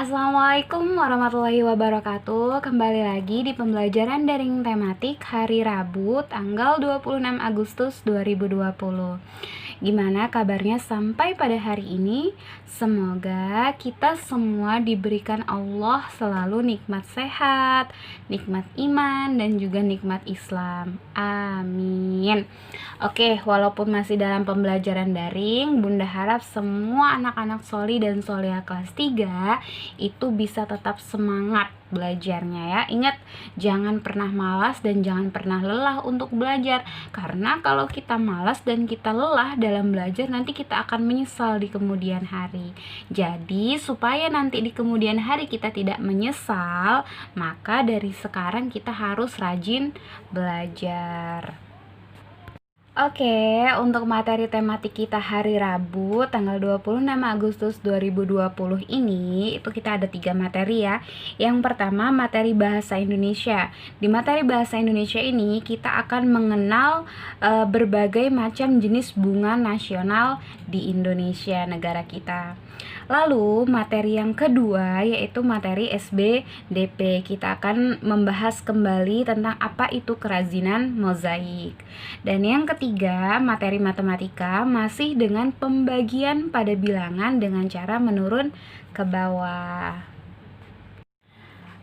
Assalamualaikum warahmatullahi wabarakatuh. Kembali lagi di pembelajaran daring tematik hari Rabu tanggal 26 Agustus 2020. Gimana kabarnya sampai pada hari ini? Semoga kita semua diberikan Allah selalu nikmat sehat, nikmat iman, dan juga nikmat Islam. Amin. Oke, walaupun masih dalam pembelajaran daring, Bunda harap semua anak-anak soli dan solia kelas 3 itu bisa tetap semangat belajarnya ya. Ingat, jangan pernah malas dan jangan pernah lelah untuk belajar. Karena kalau kita malas dan kita lelah dalam belajar, nanti kita akan menyesal di kemudian hari. Jadi, supaya nanti di kemudian hari kita tidak menyesal, maka dari sekarang kita harus rajin belajar. Oke, untuk materi tematik kita hari Rabu tanggal 26 Agustus 2020 ini itu kita ada 3 materi ya. Yang pertama materi bahasa Indonesia. Di materi bahasa Indonesia ini kita akan mengenal berbagai macam jenis bunga nasional di Indonesia, negara kita. Lalu materi yang kedua yaitu materi SBDP. Kita akan membahas kembali tentang apa itu kerajinan mozaik. Dan yang ketiga materi matematika masih dengan pembagian pada bilangan dengan cara menurun ke bawah.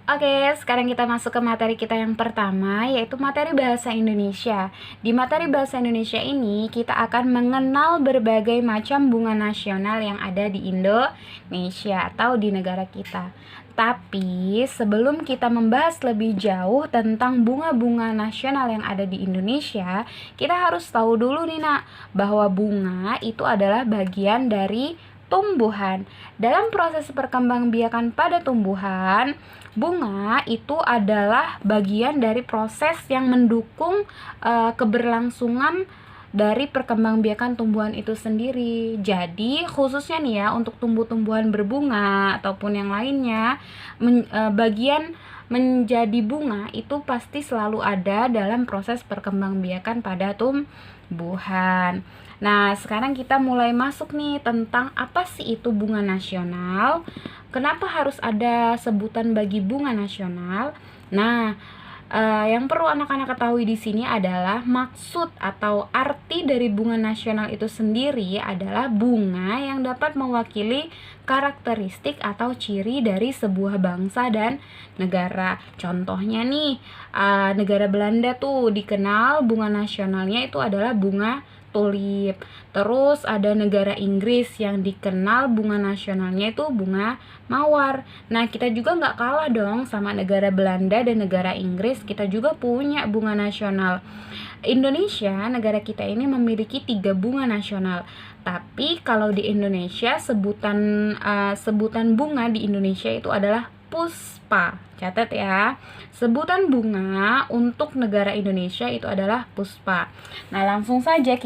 Oke, sekarang kita masuk ke materi kita yang pertama, yaitu materi bahasa Indonesia. Di materi bahasa Indonesia ini, kita akan mengenal berbagai macam bunga nasional yang ada di Indonesia atau di negara kita. Tapi, sebelum kita membahas lebih jauh tentang bunga-bunga nasional yang ada di Indonesia, kita harus tahu dulu nih nak, bahwa bunga itu adalah bagian dari tumbuhan. Dalam proses perkembangbiakan pada tumbuhan, bunga itu adalah bagian dari proses yang mendukung keberlangsungan dari perkembangbiakan tumbuhan itu sendiri. Jadi khususnya nih ya untuk tumbuh-tumbuhan berbunga ataupun yang lainnya, bagian menjadi bunga itu pasti selalu ada dalam proses perkembangbiakan pada tumbuhan. Nah, sekarang kita mulai masuk nih tentang apa sih itu bunga nasional. Kenapa harus ada sebutan bagi bunga nasional? Nah, yang perlu anak-anak ketahui di sini adalah maksud atau arti dari bunga nasional itu sendiri adalah bunga yang dapat mewakili karakteristik atau ciri dari sebuah bangsa dan negara. Contohnya nih, negara Belanda tuh dikenal bunga nasionalnya itu adalah bunga tulip. Terus ada negara Inggris yang dikenal bunga nasionalnya itu bunga mawar. Nah, kita juga nggak kalah dong sama negara Belanda dan negara Inggris. Kita juga punya bunga nasional. Indonesia, negara kita ini memiliki 3 bunga nasional. Tapi kalau di Indonesia sebutan bunga di Indonesia itu adalah puspa. Catat ya, sebutan bunga untuk negara Indonesia itu adalah puspa. Nah, langsung saja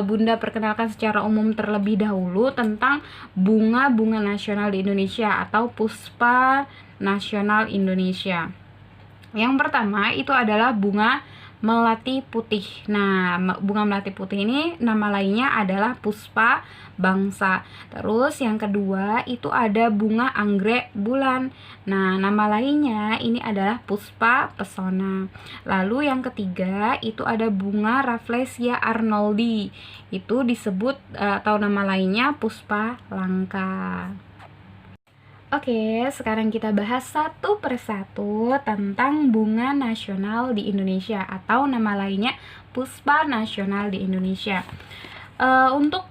Bunda perkenalkan secara umum terlebih dahulu tentang bunga-bunga nasional di Indonesia atau puspa nasional Indonesia. Yang pertama itu adalah bunga melati putih. Nah, bunga melati putih ini nama lainnya adalah puspa bangsa. Terus yang kedua itu ada bunga anggrek bulan. Nah, nama lainnya ini adalah puspa pesona. Lalu yang ketiga itu ada bunga Rafflesia arnoldi. Itu disebut atau nama lainnya puspa langka. Oke, sekarang kita bahas satu persatu tentang bunga nasional di Indonesia atau nama lainnya puspa nasional di Indonesia. Untuk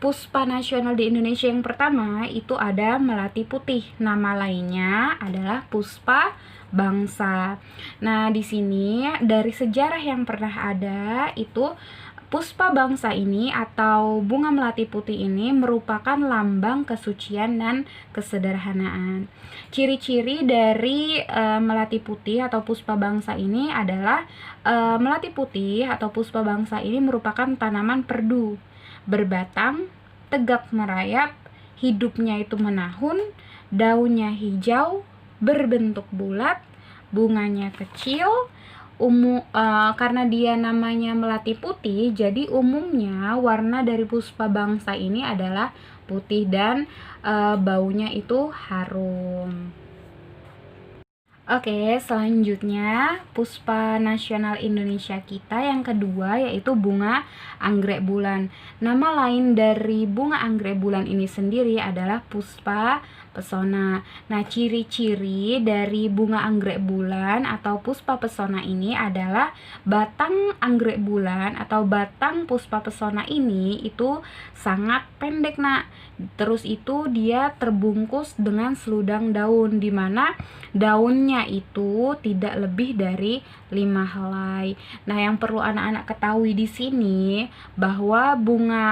puspa nasional di Indonesia yang pertama itu ada melati putih. Nama lainnya adalah puspa bangsa. Nah, di sini dari sejarah yang pernah ada itu puspa bangsa ini atau bunga melati putih ini merupakan lambang kesucian dan kesederhanaan. Ciri-ciri dari melati putih atau puspa bangsa ini adalah melati putih atau puspa bangsa ini merupakan tanaman perdu, berbatang, tegak merayap, hidupnya itu menahun, daunnya hijau, berbentuk bulat, bunganya kecil. Karena dia namanya melati putih, jadi umumnya warna dari puspa bangsa ini adalah putih dan baunya itu harum. Oke, selanjutnya puspa nasional Indonesia kita yang kedua yaitu bunga anggrek bulan. Nama lain dari bunga anggrek bulan ini sendiri adalah puspa pesona. Nah, ciri-ciri dari bunga anggrek bulan atau puspa pesona ini adalah batang anggrek bulan atau batang puspa pesona ini itu sangat pendek, Nak. Terus itu dia terbungkus dengan seludang daun, di mana daunnya itu tidak lebih dari 5 helai. Nah, yang perlu anak-anak ketahui di sini bahwa bunga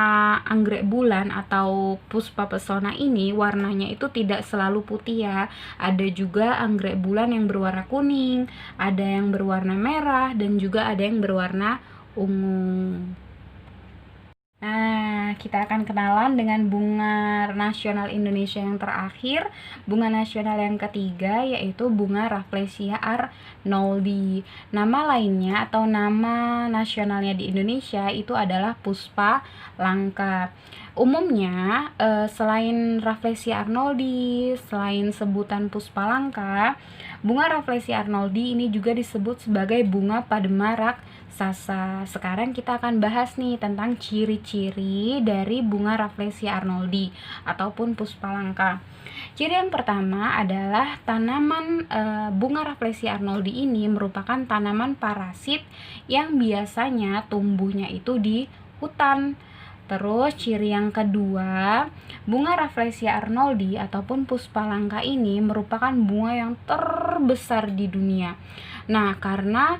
anggrek bulan atau puspa pesona ini warnanya itu tidak selalu putih ya. Ada juga anggrek bulan yang berwarna kuning, ada yang berwarna merah, dan juga ada yang berwarna ungu. Nah, kita akan kenalan dengan bunga nasional Indonesia yang terakhir. Bunga nasional yang ketiga yaitu bunga Rafflesia arnoldi. Nama lainnya atau nama nasionalnya di Indonesia itu adalah puspa langka. Umumnya selain Rafflesia arnoldi, selain sebutan puspa langka, bunga Rafflesia arnoldi ini juga disebut sebagai bunga padema raksasa. Sekarang kita akan bahas nih tentang ciri-ciri dari bunga Rafflesia arnoldi ataupun puspa langka. Ciri yang pertama adalah tanaman bunga Rafflesia arnoldi ini merupakan tanaman parasit yang biasanya tumbuhnya itu di hutan. Terus ciri yang kedua, bunga Rafflesia arnoldi ataupun puspa langka ini merupakan bunga yang terbesar di dunia. Nah, karena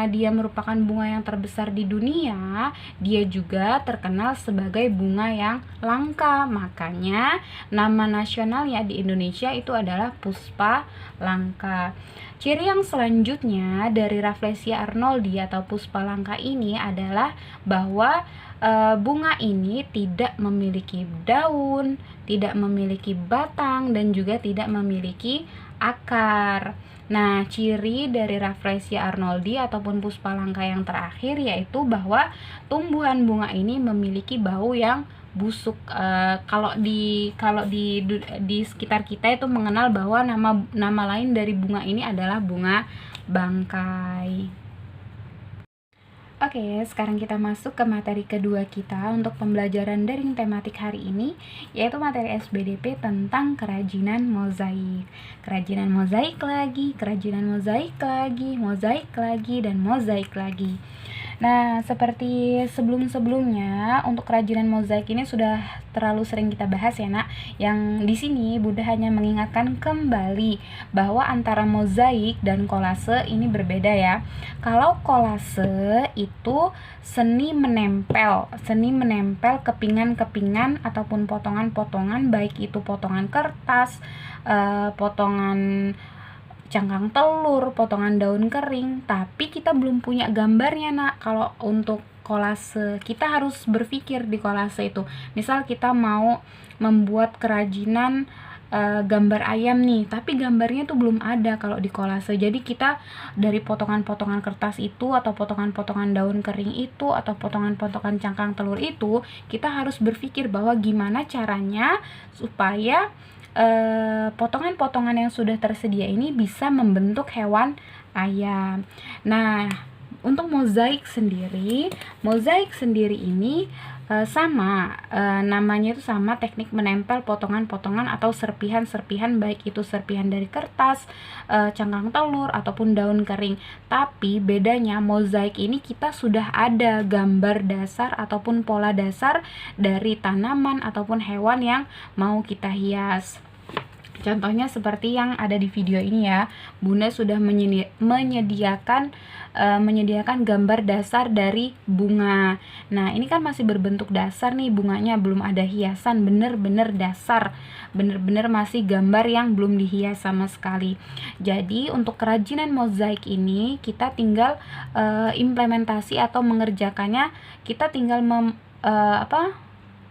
dia merupakan bunga yang terbesar di dunia, dia juga terkenal sebagai bunga yang langka. Makanya nama nasionalnya di Indonesia itu adalah puspa langka. Ciri yang selanjutnya dari Rafflesia arnoldi atau puspa langka ini adalah bahwa bunga ini tidak memiliki daun, tidak memiliki batang, dan juga tidak memiliki akar. Nah, ciri dari Rafflesia arnoldi ataupun puspa langka yang terakhir yaitu bahwa tumbuhan bunga ini memiliki bau yang busuk. Kalau di sekitar kita itu mengenal bahwa nama lain dari bunga ini adalah bunga bangkai. Oke, sekarang kita masuk ke materi kedua kita untuk pembelajaran daring tematik hari ini, yaitu materi SBDP tentang kerajinan mozaik. Kerajinan mozaik lagi, kerajinan mozaik lagi, mozaik lagi, dan mozaik lagi. Nah, seperti sebelum-sebelumnya, untuk kerajinan mozaik ini sudah terlalu sering kita bahas ya, Nak. Yang di sini Bunda hanya mengingatkan kembali bahwa antara mozaik dan kolase ini berbeda ya. Kalau kolase itu seni menempel kepingan-kepingan ataupun potongan-potongan, baik itu potongan kertas, potongan cangkang telur, potongan daun kering, tapi kita belum punya gambarnya, Nak. Kalau untuk kolase, kita harus berpikir di kolase itu. Misal kita mau membuat kerajinan gambar ayam nih, tapi gambarnya tuh belum ada kalau di kolase. Jadi kita dari potongan-potongan kertas itu atau potongan-potongan daun kering itu atau potongan-potongan cangkang telur itu, kita harus berpikir bahwa gimana caranya supaya potongan-potongan yang sudah tersedia ini bisa membentuk hewan ayam. Nah, untuk mozaik sendiri ini sama, namanya itu sama, teknik menempel potongan-potongan atau serpihan-serpihan, baik itu serpihan dari kertas, cangkang telur ataupun daun kering. Tapi bedanya mozaik ini kita sudah ada gambar dasar ataupun pola dasar dari tanaman ataupun hewan yang mau kita hias. Contohnya seperti yang ada di video ini ya. Bunda sudah menyediakan gambar dasar dari bunga. Nah, ini kan masih berbentuk dasar nih bunganya, belum ada hiasan, bener-bener dasar. Bener-bener masih gambar yang belum dihias sama sekali. Jadi, untuk kerajinan mozaik ini kita tinggal implementasi atau mengerjakannya, kita tinggal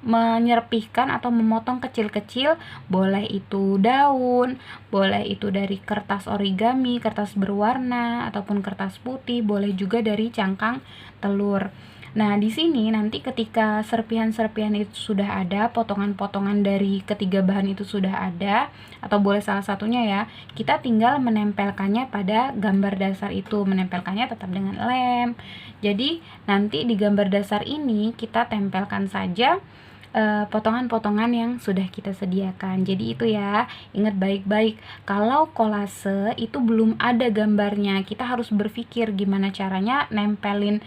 menyerpihkan atau memotong kecil-kecil, boleh itu daun, boleh itu dari kertas origami, kertas berwarna ataupun kertas putih, boleh juga dari cangkang telur. Nah, di sini nanti ketika serpihan-serpihan itu sudah ada, potongan-potongan dari ketiga bahan itu sudah ada, atau boleh salah satunya ya, kita tinggal menempelkannya pada gambar dasar itu, menempelkannya tetap dengan lem. Jadi, nanti di gambar dasar ini kita tempelkan saja potongan-potongan yang sudah kita sediakan. Jadi itu ya, ingat baik-baik. Kalau kolase itu belum ada gambarnya, kita harus berpikir gimana caranya nempelin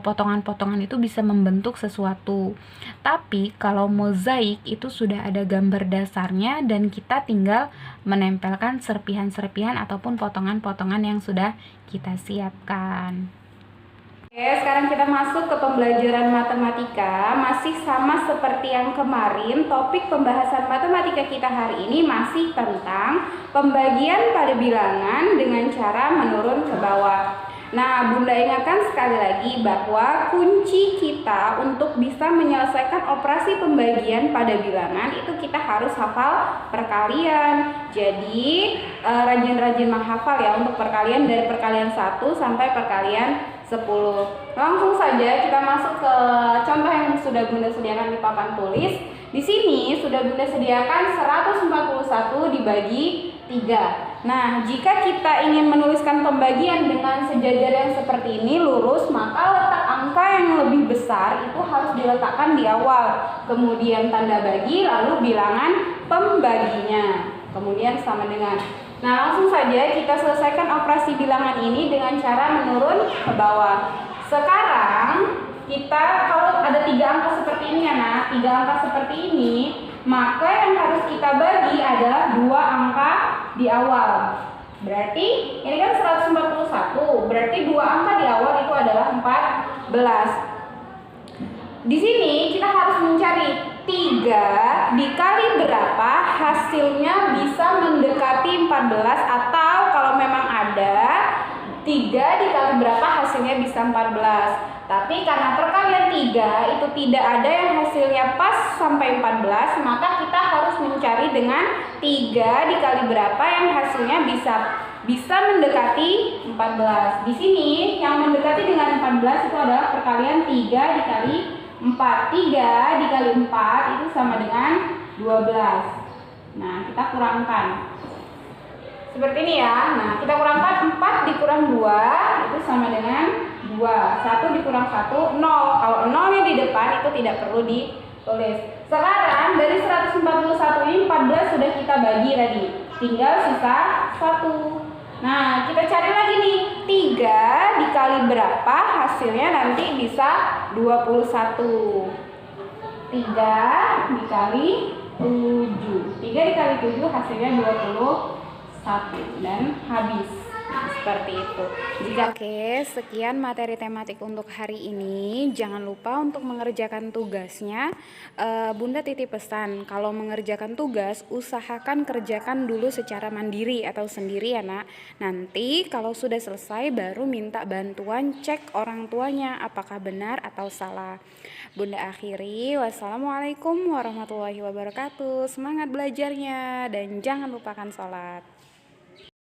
potongan-potongan itu bisa membentuk sesuatu. Tapi kalau mozaik itu sudah ada gambar dasarnya dan kita tinggal menempelkan serpihan-serpihan ataupun potongan-potongan yang sudah kita siapkan. Oke, sekarang kita masuk ke pembelajaran matematika. Masih sama seperti yang kemarin, topik pembahasan matematika kita hari ini masih tentang pembagian pada bilangan dengan cara menurun ke bawah. Nah, Bunda ingatkan sekali lagi bahwa kunci kita untuk bisa menyelesaikan operasi pembagian pada bilangan itu kita harus hafal perkalian. Jadi, rajin-rajin menghafal ya untuk perkalian dari perkalian 1 sampai perkalian 10. Langsung saja kita masuk ke contoh yang sudah Bunda sediakan di papan tulis. Di sini sudah Bunda sediakan 141 dibagi 3. Nah, jika kita ingin menuliskan pembagian dengan sejajar yang seperti ini lurus, maka letak angka yang lebih besar itu harus diletakkan di awal. Kemudian tanda bagi, lalu bilangan pembaginya. Kemudian sama dengan. Nah, langsung saja kita selesaikan operasi bilangan ini dengan cara menurun ke bawah. Sekarang kita kalau ada 3 angka seperti ini ya, nah 3 angka seperti ini, maka yang harus kita bagi adalah 2 angka di awal. Berarti ini kan 141, berarti 2 angka di awal itu adalah 14. Di sini kita harus mencari 3 dikali berapa hasilnya bisa mendekati 14, atau kalau memang ada 3 dikali berapa hasilnya bisa 14. Tapi karena perkalian 3 itu tidak ada yang hasilnya pas sampai 14, maka kita harus mencari dengan 3 dikali berapa yang hasilnya bisa mendekati 14. Di sini yang mendekati dengan 14 itu adalah perkalian 3 dikali 4. 3 dikali 4 itu sama dengan 12. Nah, kita kurangkan seperti ini ya. Nah, kita kurangkan 4 dikurang 2 itu sama dengan 2. 1 dikurang 1, 0. Kalau 0-nya di depan itu tidak perlu ditulis. Sekarang dari 141 ini 14 sudah kita bagi tadi. Tinggal sisa 1. Nah, kita cari lagi nih. 3 dikali berapa hasilnya nanti bisa 21. 3 dikali 7. 3 dikali 7 hasilnya 21 dan habis. Seperti itu. Oke, sekian materi tematik untuk hari ini. Jangan lupa untuk mengerjakan tugasnya. Bunda titip pesan, kalau mengerjakan tugas usahakan kerjakan dulu secara mandiri atau sendiri ya nak. Nanti kalau sudah selesai baru minta bantuan, cek orang tuanya apakah benar atau salah. Bunda akhiri, wassalamualaikum warahmatullahi wabarakatuh. Semangat belajarnya dan jangan lupakan sholat.